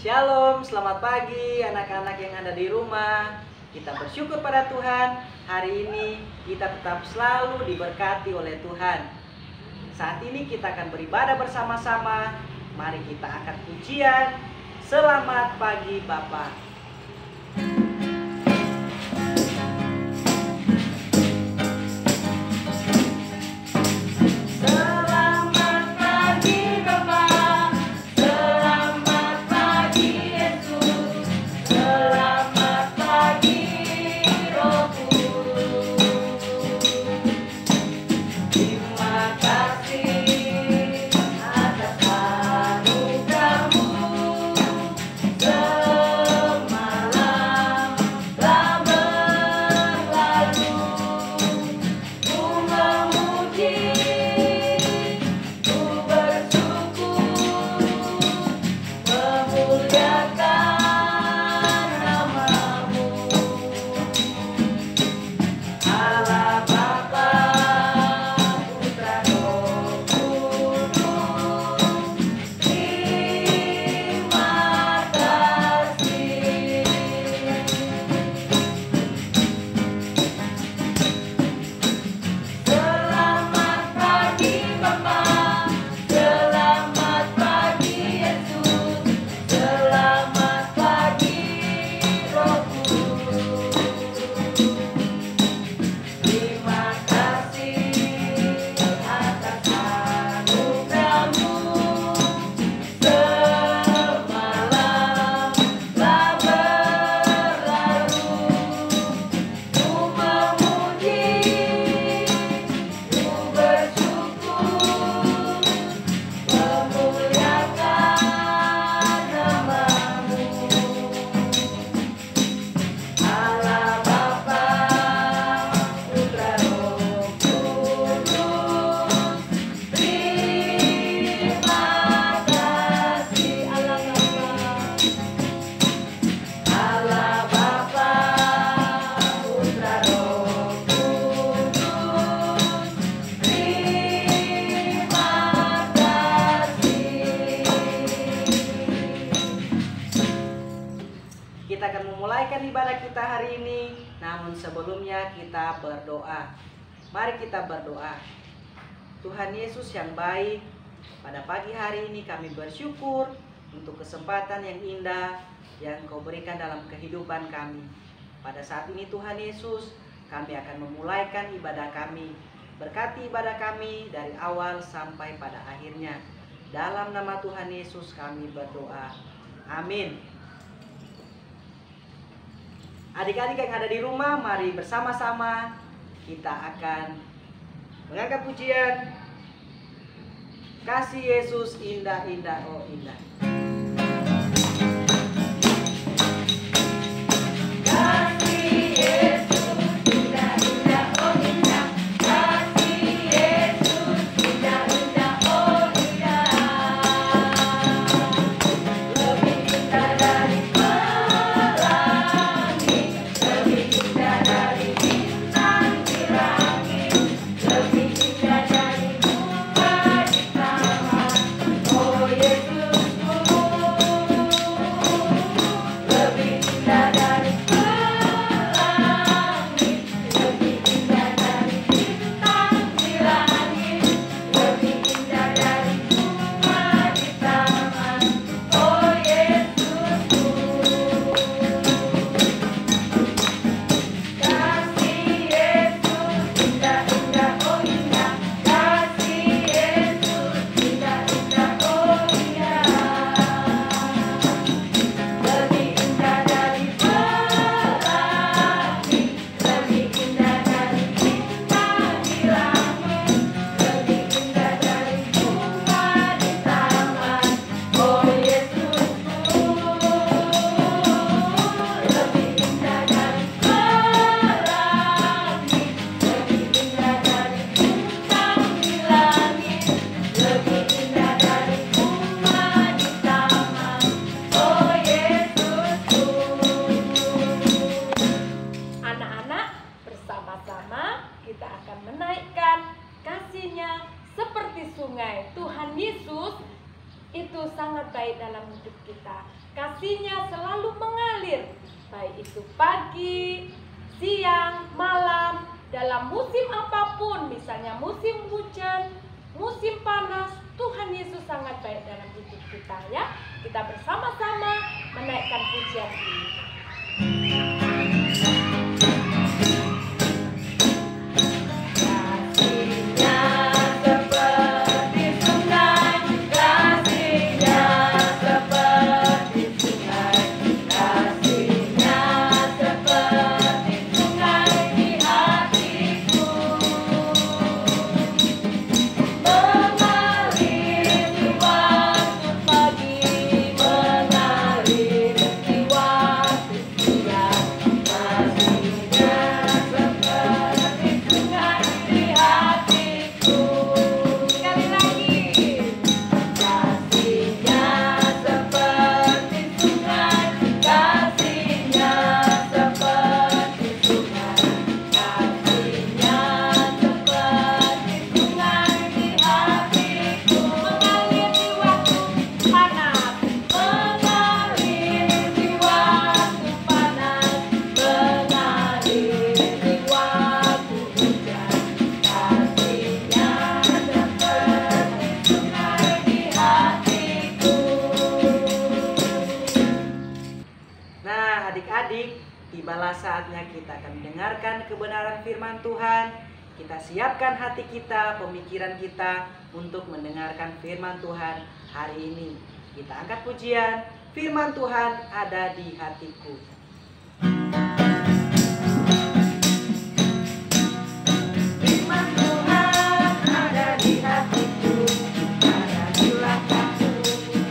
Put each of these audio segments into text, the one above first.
Shalom, selamat pagi anak-anak yang ada di rumah. Kita bersyukur pada Tuhan. Hari ini kita tetap selalu diberkati oleh Tuhan. Saat ini kita akan beribadah bersama-sama. Mari kita akan pujian. Selamat pagi Bapa. Kita akan memulaikan ibadah kita hari ini. Namun sebelumnya kita berdoa. Mari kita berdoa. Tuhan Yesus yang baik, pada pagi hari ini kami bersyukur untuk kesempatan yang indah yang Kau berikan dalam kehidupan kami. Pada saat ini Tuhan Yesus, kami akan memulaikan ibadah kami. Berkati ibadah kami dari awal sampai pada akhirnya. Dalam nama Tuhan Yesus kami berdoa. Amin. Adik-adik yang ada di rumah, mari bersama-sama kita akan mengangkat pujian. Kasih Yesus indah, indah, oh indah. Oh Yesus. itu sangat baik dalam hidup kita. Kasih-Nya selalu mengalir, baik itu pagi, siang, malam, dalam musim apapun, misalnya musim hujan, musim panas, Tuhan Yesus sangat baik dalam hidup kita ya. Kita bersama-sama menaikkan pujian ini. Adik-adik, tibalah saatnya kita akan mendengarkan kebenaran firman Tuhan. Kita siapkan hati kita, pemikiran kita untuk mendengarkan firman Tuhan hari ini. Kita angkat pujian, firman Tuhan ada di hatiku. Firman Tuhan ada di hatiku, ada di langkahku,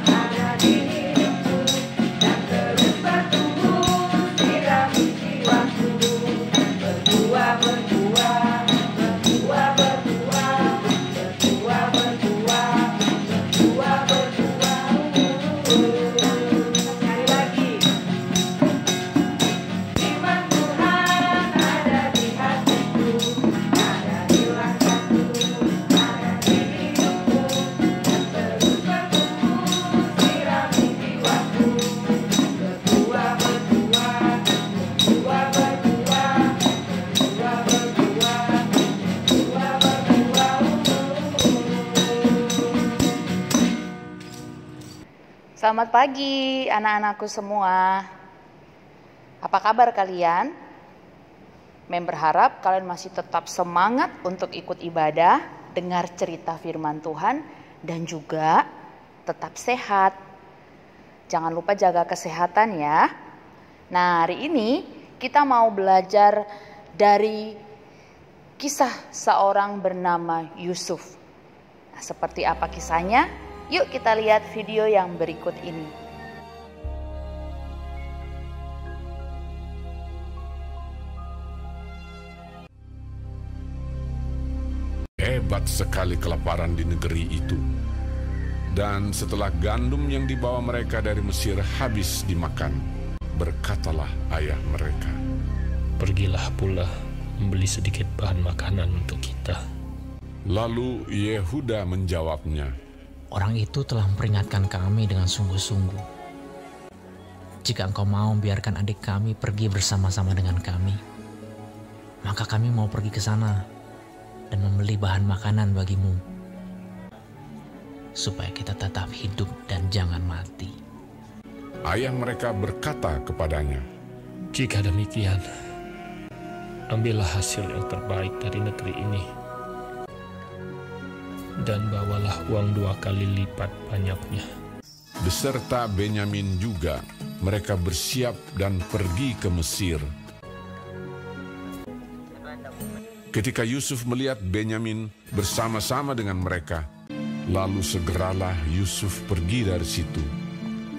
ada di hidupku, dan terus bertumbuh, sirami jiwaku, berbuah, berbuah, berbuah, berbuah, berbuah, berbuah, berbuah, berbuah. Sekali lagi. Firman Tuhan ada di hatiku, ada di langkahku, ada di hidupku, dan terus bertumbuh, sirami jiwaku, berbuah, berbuah, berbuah, berbuah, berbuah, berbuah, berbuah, berbuah. Selamat pagi anak-anakku semua. Apa kabar kalian? Mem berharap kalian masih tetap semangat untuk ikut ibadah, dengar cerita firman Tuhan, dan juga tetap sehat. Jangan lupa jaga kesehatan ya. Nah, hari ini kita mau belajar dari kisah seorang bernama Yusuf. Nah, seperti apa kisahnya? Yuk kita lihat video yang berikut ini. Hebat sekali kelaparan di negeri itu. Dan setelah gandum yang dibawa mereka dari Mesir habis dimakan, berkatalah ayah mereka, "Pergilah pula membeli sedikit bahan makanan untuk kita." Lalu Yehuda menjawabnya, Orang itu telah memperingatkan kami dengan sungguh-sungguh. Jika engkau mau biarkan adik kami pergi bersama-sama dengan kami, maka kami mau pergi ke sana dan membeli bahan makanan bagimu, supaya kita tetap hidup dan jangan mati. ayah mereka berkata kepadanya, Jika demikian, ambillah hasil yang terbaik dari negeri ini, dan bawalah uang 2 kali lipat banyaknya. beserta Benyamin juga, mereka bersiap dan pergi ke Mesir. Ketika Yusuf melihat Benyamin bersama-sama dengan mereka, lalu segeralah Yusuf pergi dari situ,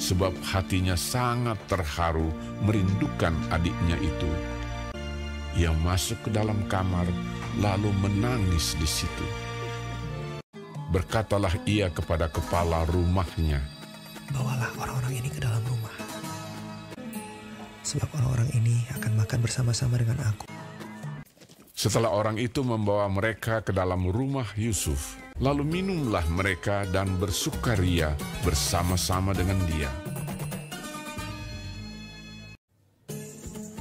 sebab hatinya sangat terharu merindukan adiknya itu. Ia masuk ke dalam kamar, lalu menangis di situ. Berkatalah ia kepada kepala rumahnya, Bawalah orang-orang ini ke dalam rumah, sebab orang-orang ini akan makan bersama-sama dengan aku. Setelah orang itu membawa mereka ke dalam rumah Yusuf, Lalu minumlah mereka dan bersukaria bersama-sama dengan dia.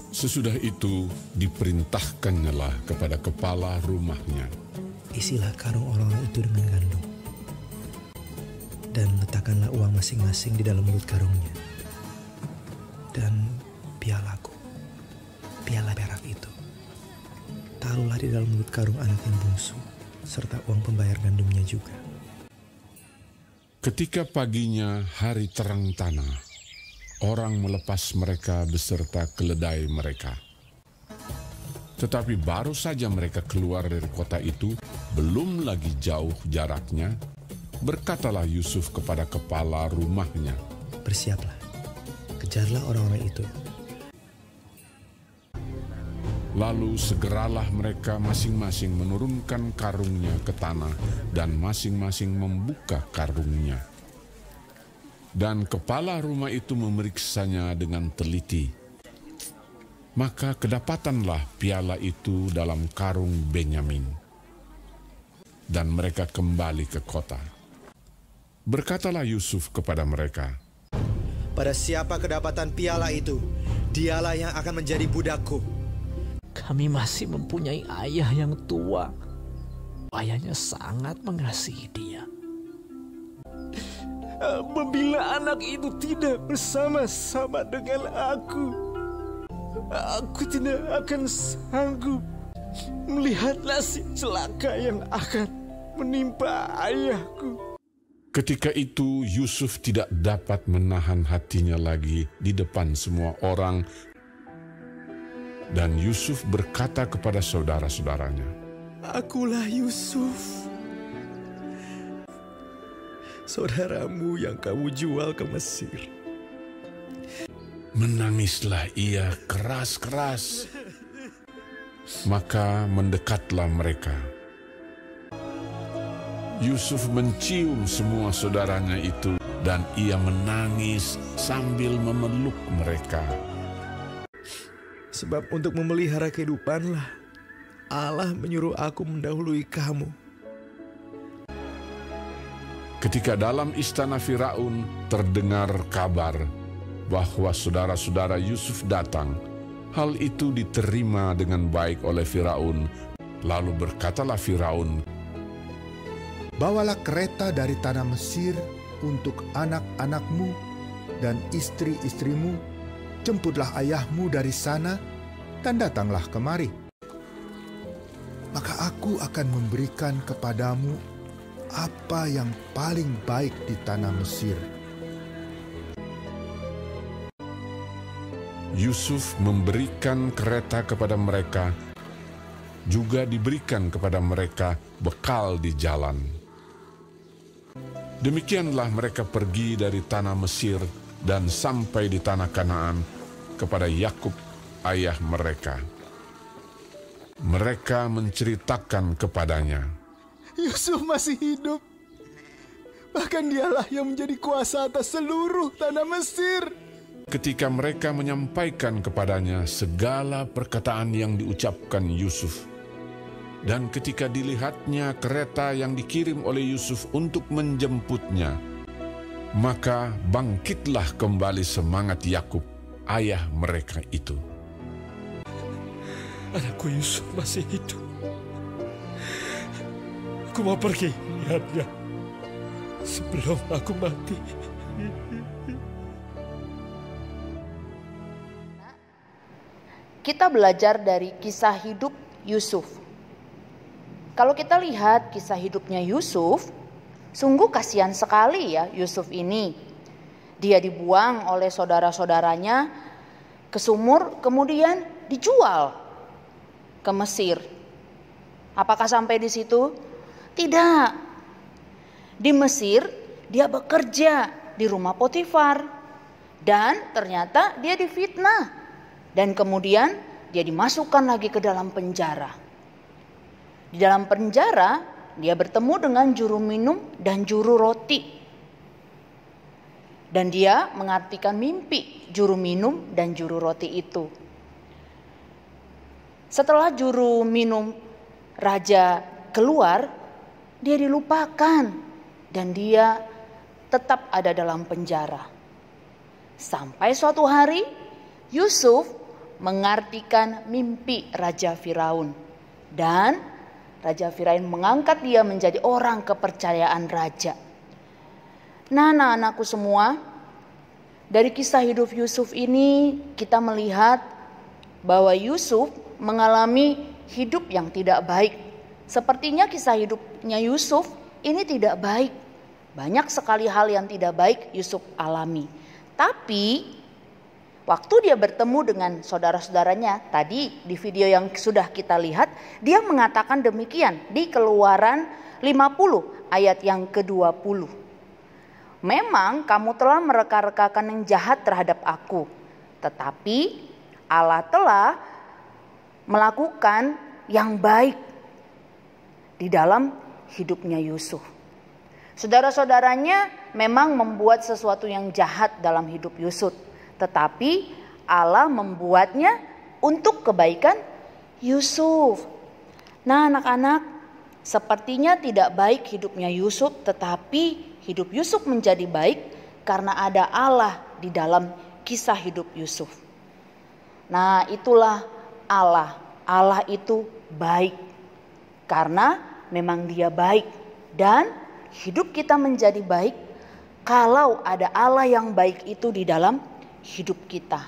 Sesudah itu diperintahkannyalah kepada kepala rumahnya, Isilah karung orang-orang itu dengan gandum, dan letakkanlah uang masing-masing di dalam mulut karungnya. Dan pialaku, piala perak itu, taruhlah di dalam mulut karung anak yang bungsu, serta uang pembayar gandumnya juga. Ketika paginya hari terang tanah, orang melepas mereka beserta keledai mereka. Tetapi baru saja mereka keluar dari kota itu, belum lagi jauh jaraknya, berkatalah Yusuf kepada kepala rumahnya, Bersiaplah, kejarlah orang-orang itu. Lalu segeralah mereka masing-masing menurunkan karungnya ke tanah dan masing-masing membuka karungnya. Dan kepala rumah itu memeriksanya dengan teliti. Maka kedapatanlah piala itu dalam karung Benyamin. Dan mereka kembali ke kota. Berkatalah Yusuf kepada mereka, Pada siapa kedapatan piala itu, dialah yang akan menjadi budakku. Kami masih mempunyai ayah yang tua. Ayahnya sangat mengasihi dia. Apabila anak itu tidak bersama-sama dengan aku tidak akan sanggup melihat nasib celaka yang akan menimpa ayahku. ketika itu Yusuf tidak dapat menahan hatinya lagi di depan semua orang. Dan Yusuf berkata kepada saudara-saudaranya, Akulah Yusuf, saudaramu yang kamu jual ke Mesir. Menangislah ia keras-keras. Maka mendekatlah mereka. Yusuf mencium semua saudaranya itu, dan ia menangis sambil memeluk mereka. Sebab untuk memelihara kehidupanlah Allah menyuruh aku mendahului kamu. Ketika dalam istana Firaun terdengar kabar bahwa saudara-saudara Yusuf datang, hal itu diterima dengan baik oleh Firaun. Lalu berkatalah Firaun, Bawalah kereta dari tanah Mesir untuk anak-anakmu dan istri-istrimu, jemputlah ayahmu dari sana dan datanglah kemari. Maka aku akan memberikan kepadamu apa yang paling baik di tanah Mesir. Yusuf memberikan kereta kepada mereka, juga diberikan kepada mereka bekal di jalan. Demikianlah mereka pergi dari tanah Mesir dan sampai di tanah Kanaan kepada Yakub ayah mereka. Mereka menceritakan kepadanya, Yusuf masih hidup. Bahkan dialah yang menjadi kuasa atas seluruh tanah Mesir. ketika mereka menyampaikan kepadanya segala perkataan yang diucapkan Yusuf. Dan ketika dilihatnya kereta yang dikirim oleh Yusuf untuk menjemputnya, maka bangkitlah kembali semangat Yakub, ayah mereka itu. Anakku Yusuf masih hidup. Aku mau pergi melihatnya sebelum aku mati. Kita belajar dari kisah hidup Yusuf. Kalau kita lihat kisah hidupnya Yusuf, sungguh kasihan sekali ya Yusuf ini. Dia dibuang oleh saudara-saudaranya ke sumur, kemudian dijual ke Mesir. Apakah sampai di situ? Tidak. Di Mesir dia bekerja di rumah Potifar, dan ternyata dia difitnah, dan kemudian dia dimasukkan lagi ke dalam penjara. Di dalam penjara dia bertemu dengan juru minum dan juru roti, dan dia mengartikan mimpi juru minum dan juru roti itu. Setelah juru minum raja keluar, dia dilupakan dan dia tetap ada dalam penjara. Sampai suatu hari Yusuf mengartikan mimpi Raja Firaun dan Raja Firaun mengangkat dia menjadi orang kepercayaan raja. Nah, anak-anakku semua, dari kisah hidup Yusuf ini kita melihat bahwa Yusuf mengalami hidup yang tidak baik. Sepertinya kisah hidupnya Yusuf ini tidak baik. Banyak sekali hal yang tidak baik Yusuf alami. Tapi waktu dia bertemu dengan saudara-saudaranya, tadi di video yang sudah kita lihat, dia mengatakan demikian di Keluaran 50 ayat yang ke-20. Memang kamu telah mereka-rekakan yang jahat terhadap aku, tetapi Allah telah melakukan yang baik di dalam hidupnya Yusuf. Saudara-saudaranya memang membuat sesuatu yang jahat dalam hidup Yusuf, tetapi Allah membuatnya untuk kebaikan Yusuf. Nah, anak-anak, sepertinya tidak baik hidupnya Yusuf, tetapi hidup Yusuf menjadi baik karena ada Allah di dalam kisah hidup Yusuf. Nah, itulah Allah. Allah itu baik karena memang Dia baik, dan hidup kita menjadi baik kalau ada Allah yang baik itu di dalam hidup kita.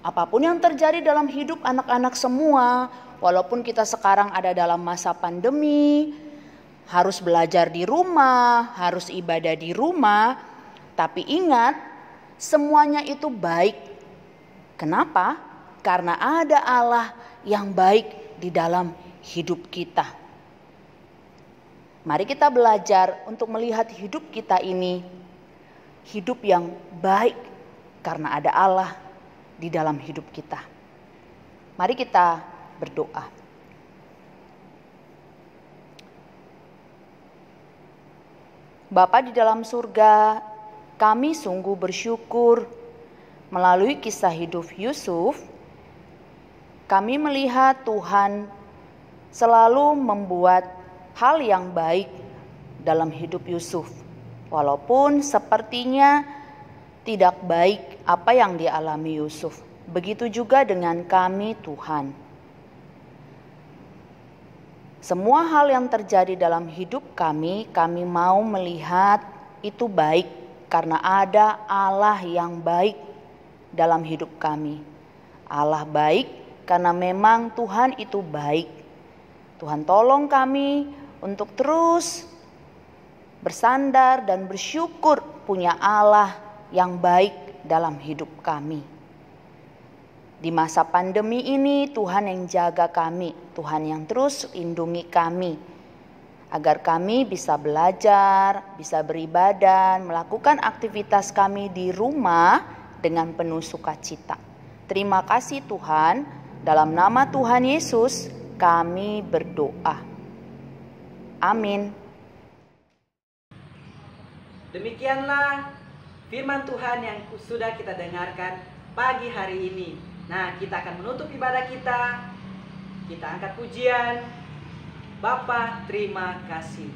Apapun yang terjadi dalam hidup anak-anak semua, walaupun kita sekarang ada dalam masa pandemi, harus belajar di rumah, harus ibadah di rumah, tapi ingat, semuanya itu baik. Kenapa? Karena ada Allah yang baik di dalam hidup kita. Mari kita belajar untuk melihat hidup kita ini hidup yang baik karena ada Allah di dalam hidup kita. Mari kita berdoa. Bapa di dalam surga, kami sungguh bersyukur melalui kisah hidup Yusuf. Kami melihat Tuhan selalu membuat hal yang baik dalam hidup Yusuf. Walaupun sepertinya tidak baik apa yang dialami Yusuf. Begitu juga dengan kami, Tuhan. Semua hal yang terjadi dalam hidup kami mau melihat itu baik karena ada Allah yang baik dalam hidup kami. Allah baik karena memang Tuhan itu baik. Tuhan tolong kami untuk terus bersandar dan bersyukur punya Allah yang baik dalam hidup kami. Di masa pandemi ini Tuhan yang jaga kami, Tuhan yang terus lindungi kami, agar kami bisa belajar, bisa beribadah, melakukan aktivitas kami di rumah dengan penuh sukacita. Terima kasih Tuhan, dalam nama Tuhan Yesus kami berdoa. Amin. Demikianlah firman Tuhan yang sudah kita dengarkan pagi hari ini. Nah, kita akan menutup ibadah kita. Kita angkat pujian. Bapa, terima kasih.